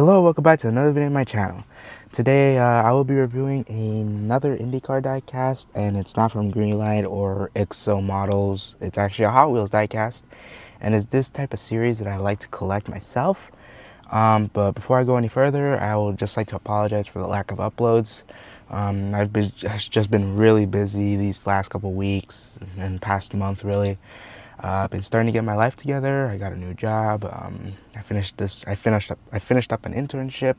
Hello, welcome back to another video on my channel. Today I will be reviewing another IndyCar diecast, and it's not from Greenlight or EXO models. It's actually a Hot Wheels diecast, and it's this type of series that I like to collect myself. But before I go any further, I will just like to apologize for the lack of uploads. I've just been really busy these last couple weeks and past month really. I've been starting to get my life together. I got a new job. I finished up an internship,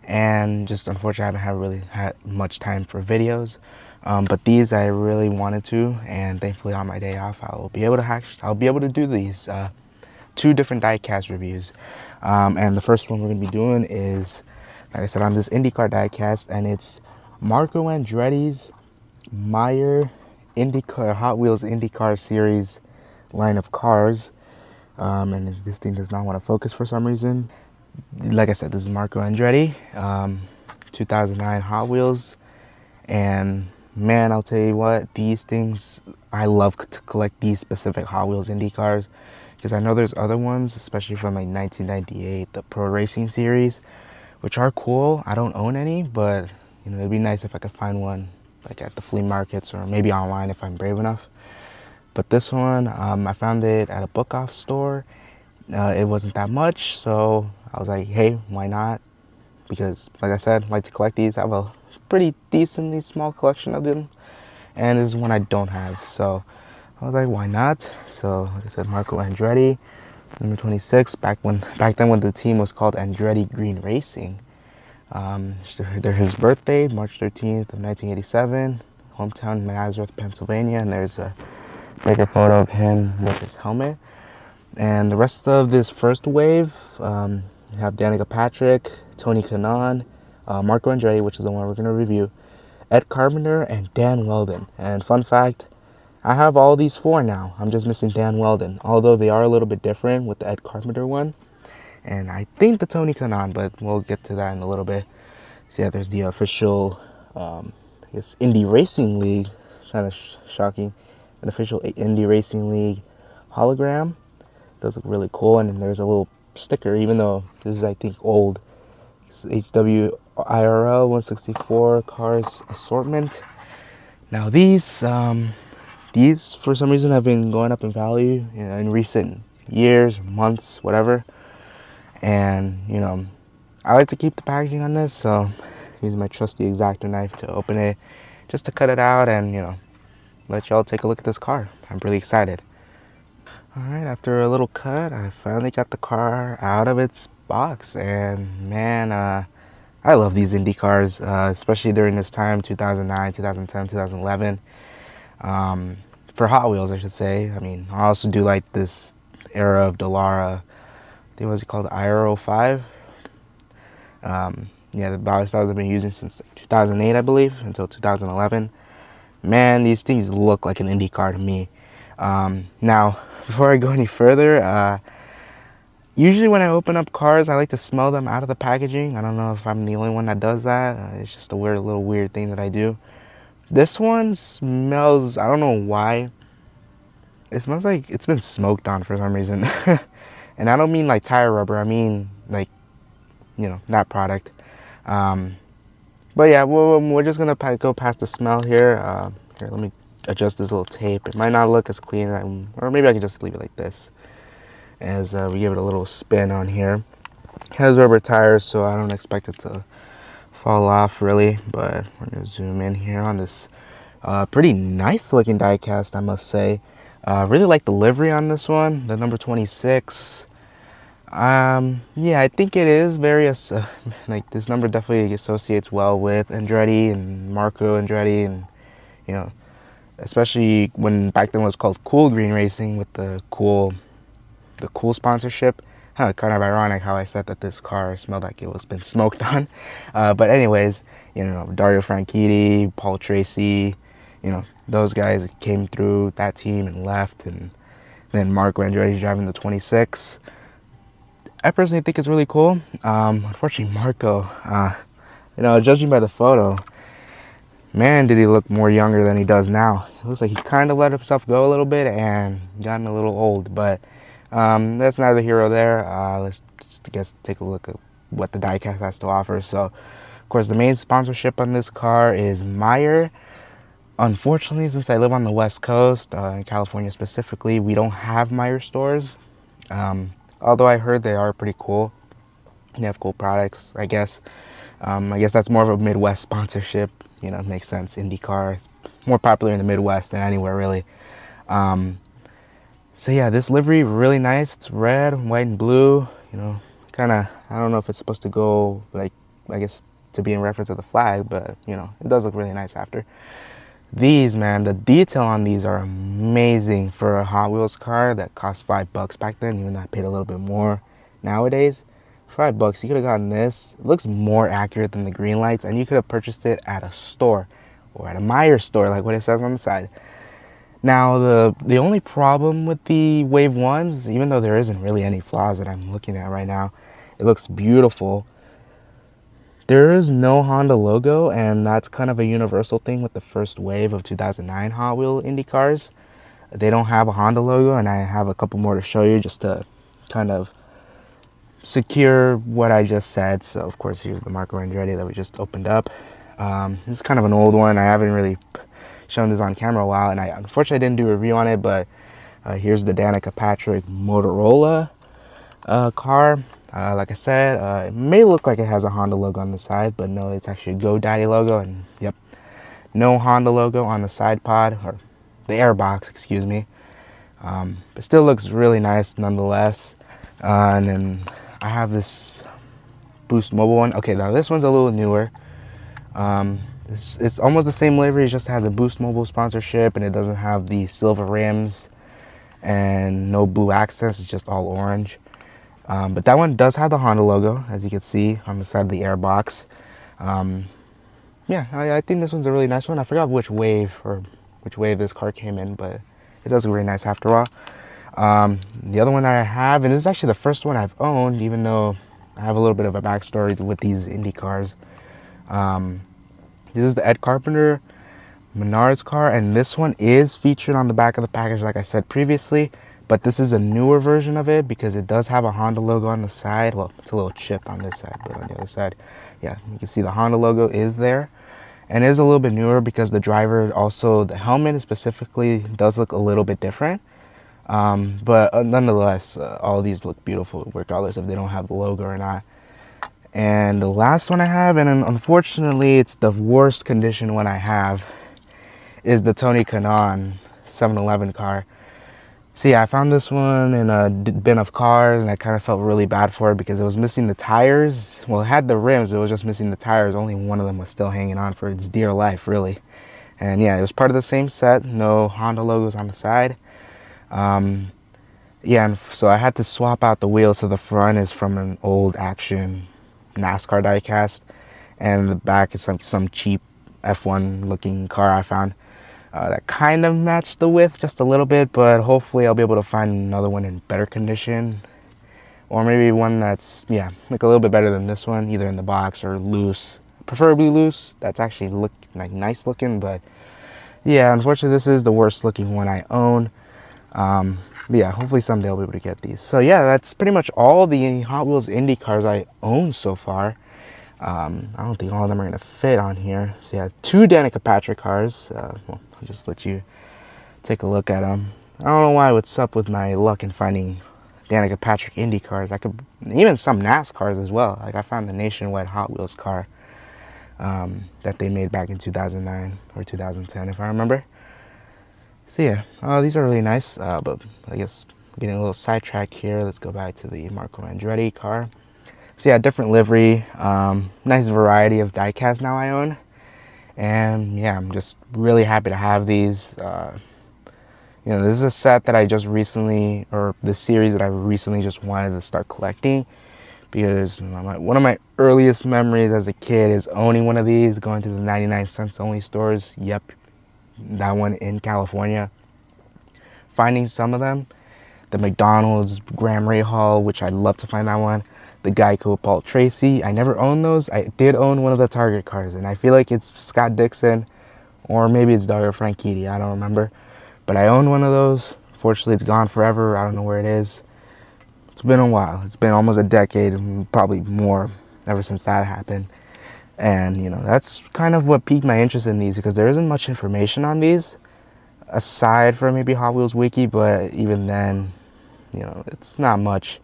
and just unfortunately I haven't really had much time for videos. But these I really wanted to, and thankfully on my day off I'll be able to do these two different diecast reviews. And the first one we're gonna be doing is, like I said, on this IndyCar diecast, and it's Marco Andretti's Meyer IndyCar Hot Wheels IndyCar Series line of cars. And this thing does not want to focus for some reason. Like I said, this is Marco Andretti, 2009 Hot Wheels, and man, I'll tell you what, these things, I love to collect these specific Hot Wheels Indy cars, because I know there's other ones, especially from like 1998, the Pro Racing series, which are cool. I don't own any, but you know, it'd be nice if I could find one like at the flea markets or maybe online if I'm brave enough. But this one, I found it at a book off store. It wasn't that much, so I was like, hey, why not? Because, like I said, I like to collect these. I have a pretty decently small collection of them, and this is one I don't have. So I was like, why not? So, like I said, Marco Andretti, number 26. Back then, when the team was called Andretti Green Racing. They're his birthday, March 13th of 1987, hometown Nazareth, Pennsylvania, and there's a photo of him with his helmet. And the rest of this first wave, you have Danica Patrick, Tony Kanaan, Marco Andretti, which is the one we're going to review, Ed Carpenter, and Dan Weldon. And fun fact, I have all these four now. I'm just missing Dan Weldon, although they are a little bit different with the Ed Carpenter one, and I think the Tony Kanaan, but we'll get to that in a little bit. So yeah, there's the official, I guess, Indy Racing League, kind of shocking, an official Indy Racing League hologram. Those look really cool, and then there's a little sticker, even though this is, I think, old. It's HWIRL 164 cars assortment. Now these for some reason have been going up in value, you know, in recent years, months, whatever. And you know, I like to keep the packaging on this, so I'm using my trusty X-Acto knife to open it, just to cut it out and, you know, let y'all take a look at this car. I'm really excited. Alright, after a little cut, I finally got the car out of its box, and man, I love these Indy cars, especially during this time, 2009, 2010, 2011, for Hot Wheels, I should say. I mean, I also do like this era of Dallara. I think, what's it called, IRO 5? Yeah, the body styles I've been using since 2008, I believe, until 2011. Man, these things look like an Indy car to me. Now, before I go any further, usually when I open up cars, I like to smell them out of the packaging. I don't know if I'm the only one that does that. It's just a little weird thing that I do. This one smells, I don't know why, it smells like it's been smoked on for some reason. And I don't mean like tire rubber, I mean like, you know, that product. But yeah, we're just gonna go past the smell here. Here, let me adjust this little tape. It might not look as clean, or maybe I can just leave it like this, as we give it a little spin on here. It has rubber tires, so I don't expect it to fall off really, but we're gonna zoom in here on this pretty nice looking diecast, I must say. Really like the livery on this one, the number 26. Yeah, I think it is very, like, this number definitely associates well with Andretti and Marco Andretti, and, you know, especially when back then it was called Cool Green Racing with the cool sponsorship. Kind of ironic how I said that this car smelled like it was been smoked on. But anyways, you know, Dario Franchitti, Paul Tracy, you know, those guys came through that team and left, and then Marco Andretti driving the 26. I personally think it's really cool. Unfortunately, Marco, you know, judging by the photo, man, did he look more younger than he does now. It looks like he kind of let himself go a little bit and gotten a little old, but that's neither here nor there. Let's just, I guess, take a look at what the diecast has to offer. So, of course, the main sponsorship on this car is Meyer. Unfortunately, since I live on the West Coast, in California specifically, we don't have Meyer stores. Although I heard they are pretty cool. They have cool products, I guess. I guess that's more of a Midwest sponsorship. You know, it makes sense. IndyCar, it's more popular in the Midwest than anywhere really. So yeah, this livery really nice. It's red, white, and blue. You know, kind of. I don't know if it's supposed to go like, I guess, to be in reference to the flag, but you know, it does look really nice after. These, man, the detail on these are amazing for a Hot Wheels car that cost $5 back then. Even though I paid a little bit more nowadays. For $5, you could have gotten this. It looks more accurate than the green lights, and you could have purchased it at a store or at a Meyer store, like what it says on the side. Now, the only problem with the Wave 1s, even though there isn't really any flaws that I'm looking at right now, it looks beautiful. There is no Honda logo, and that's kind of a universal thing with the first wave of 2009 Hot Wheel Indy cars. They don't have a Honda logo, and I have a couple more to show you just to kind of secure what I just said. So, of course, here's the Marco Andretti that we just opened up. This is kind of an old one. I haven't really shown this on camera a while, and I unfortunately didn't do a review on it, but here's the Danica Patrick Motorola car. Like I said, it may look like it has a Honda logo on the side, but no, it's actually a GoDaddy logo, and yep, no Honda logo on the side pod, or the airbox, excuse me. But still looks really nice nonetheless. And then I have this Boost Mobile one. Okay, now this one's a little newer. It's almost the same livery, it just has a Boost Mobile sponsorship, and it doesn't have the silver rims and no blue accents, it's just all orange. But that one does have the Honda logo, as you can see on the side of the airbox. Yeah, I think this one's a really nice one. I forgot which wave this car came in, but it does look really nice after all. The other one that I have, and this is actually the first one I've owned, even though I have a little bit of a backstory with these Indy cars. This is the Ed Carpenter Menards car, and this one is featured on the back of the package, like I said previously. But this is a newer version of it because it does have a Honda logo on the side. Well, it's a little chipped on this side, but on the other side, yeah, you can see the Honda logo is there. And it is a little bit newer because the driver also, the helmet specifically does look a little bit different. But nonetheless, all these look beautiful regardless if they don't have the logo or not. And the last one I have, and unfortunately it's the worst condition one I have, is the Tony Kanaan 711 car. See, I found this one in a bin of cars, and I kind of felt really bad for it because it was missing the tires. Well, it had the rims, it was just missing the tires. Only one of them was still hanging on for its dear life, really. And yeah, it was part of the same set, no Honda logos on the side. Yeah, and so I had to swap out the wheels. So the front is from an old Action NASCAR diecast, and the back is some cheap F1 looking car I found. That kind of matched the width just a little bit, but hopefully I'll be able to find another one in better condition, or maybe one that's, yeah, like a little bit better than this one, either in the box or loose, preferably loose. That's actually look like nice looking, but yeah, unfortunately this is the worst looking one I own. But yeah, hopefully someday I'll be able to get these. So yeah, that's pretty much all the Hot Wheels Indy cars I own so far. I don't think all of them are gonna fit on here. So yeah, 2 Danica Patrick cars. Well, I'll just let you take a look at them. I don't know what's up with my luck in finding Danica Patrick Indy cars. I could, even some NASCARs as well. Like I found the Nationwide Hot Wheels car that they made back in 2009 or 2010, if I remember. So yeah, these are really nice, but I guess getting a little sidetracked here. Let's go back to the Marco Andretti car. So yeah, different livery, nice variety of diecast now I own. And yeah, I'm just really happy to have these. You know, this is a set that I just recently, or the series that I recently just wanted to start collecting, because one of my earliest memories as a kid is owning one of these, going through the 99 cents only stores. Yep, that one in California. Finding some of them, the McDonald's Graham Rahal, which I'd love to find that one. The Geico Paul Tracy. I never owned those. I did own one of the Target cars, and I feel like it's Scott Dixon, or maybe it's Dario Franchitti. I don't remember. But I owned one of those. Fortunately, it's gone forever. I don't know where it is. It's been a while. It's been almost a decade, and probably more, ever since that happened. And that's kind of what piqued my interest in these, because there isn't much information on these aside from maybe Hot Wheels Wiki, but even then, it's not much.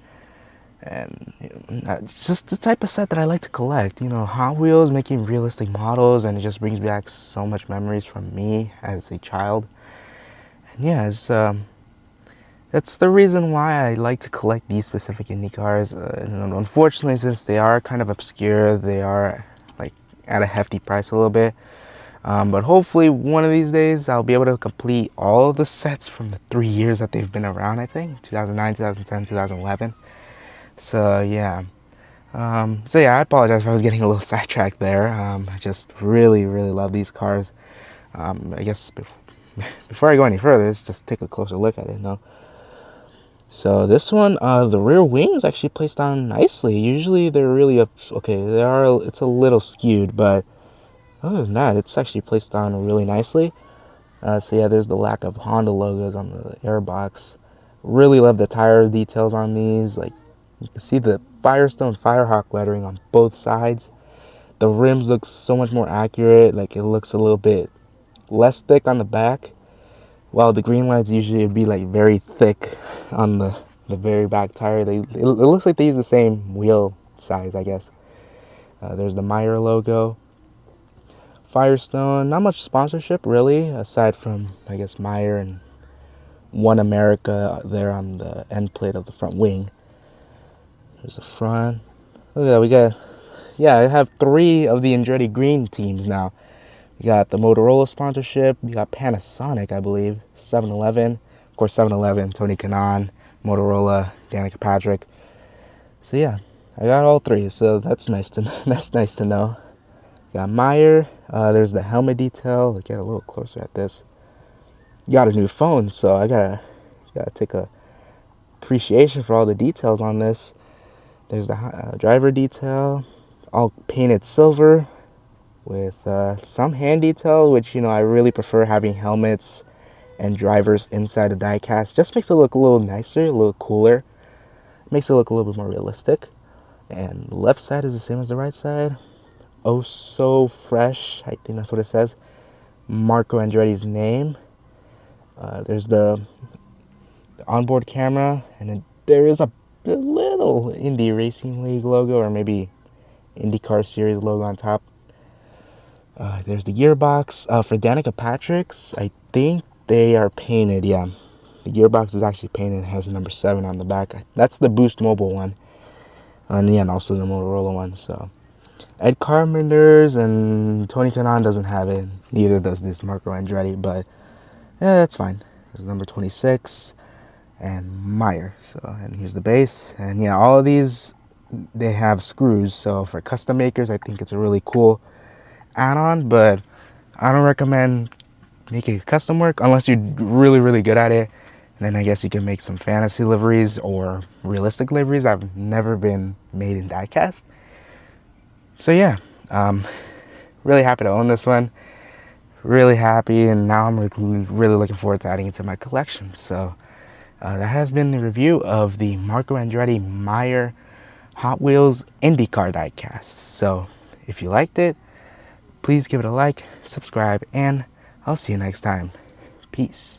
And it's just the type of set that I like to collect. Hot Wheels making realistic models, and it just brings back so much memories from me as a child. And yeah, that's the reason why I like to collect these specific Indy cars. Unfortunately, since they are kind of obscure, they are like at a hefty price a little bit. But hopefully one of these days I'll be able to complete all of the sets from the 3 years that they've been around, I think. 2009, 2010, 2011. So yeah. I apologize if I was getting a little sidetracked there. I just really, really love these cars. I guess before I go any further, let's just take a closer look at it, So this one, the rear wing is actually placed on nicely. Usually they're really up. Okay, it's a little skewed, but other than that, it's actually placed on really nicely. So yeah, there's the lack of Honda logos on the airbox. Really love the tire details on these. Like, you can see the Firestone Firehawk lettering on both sides. The rims look so much more accurate. Like, it looks a little bit less thick on the back, while the green lights usually would be like very thick on the very back tire. It looks like they use the same wheel size, I guess. There's the Meyer logo. Firestone, not much sponsorship really, aside from, I guess, Meyer and One America there on the end plate of the front wing. There's the front. Look at that, I have 3 of the Andretti green teams now. You got the Motorola sponsorship, you got Panasonic, I believe, 7-Eleven, of course 7-Eleven, Tony Kanaan, Motorola, Danica Patrick. So yeah, I got all 3, so that's nice to know. Got Meyer. There's the helmet detail. Get a little closer at this. Got a new phone, so I gotta take a appreciation for all the details on this. There's the driver detail, all painted silver with some hand detail, which I really prefer having helmets and drivers inside the diecast. Just makes it look a little nicer, a little cooler. Makes it look a little bit more realistic. And the left side is the same as the right side. Oh, so fresh. I think that's what it says. Marco Andretti's name. There's the onboard camera, and then there is a little Indy Racing League logo, or maybe IndyCar Series logo on top. There's the gearbox. For Danica Patrick's, I think they are painted, yeah. The gearbox is actually painted. It has number 7 on the back. That's the Boost Mobile one. And also the Motorola one, so. Ed Carpenter's and Tony Kanaan doesn't have it. Neither does this Marco Andretti, but yeah, that's fine. There's number 26 and Meyer. So, and here's the base. And yeah, all of these, they have screws. So for custom makers, I think it's a really cool add-on, but I don't recommend making custom work unless you're really, really good at it. And then I guess you can make some fantasy liveries or realistic liveries. I've never been made in diecast. So yeah, really happy to own this one. Really happy, and now I'm really looking forward to adding it to my collection. So that has been the review of the Marco Andretti Meyer Hot Wheels IndyCar diecast. So if you liked it, please give it a like, subscribe, and I'll see you next time. Peace.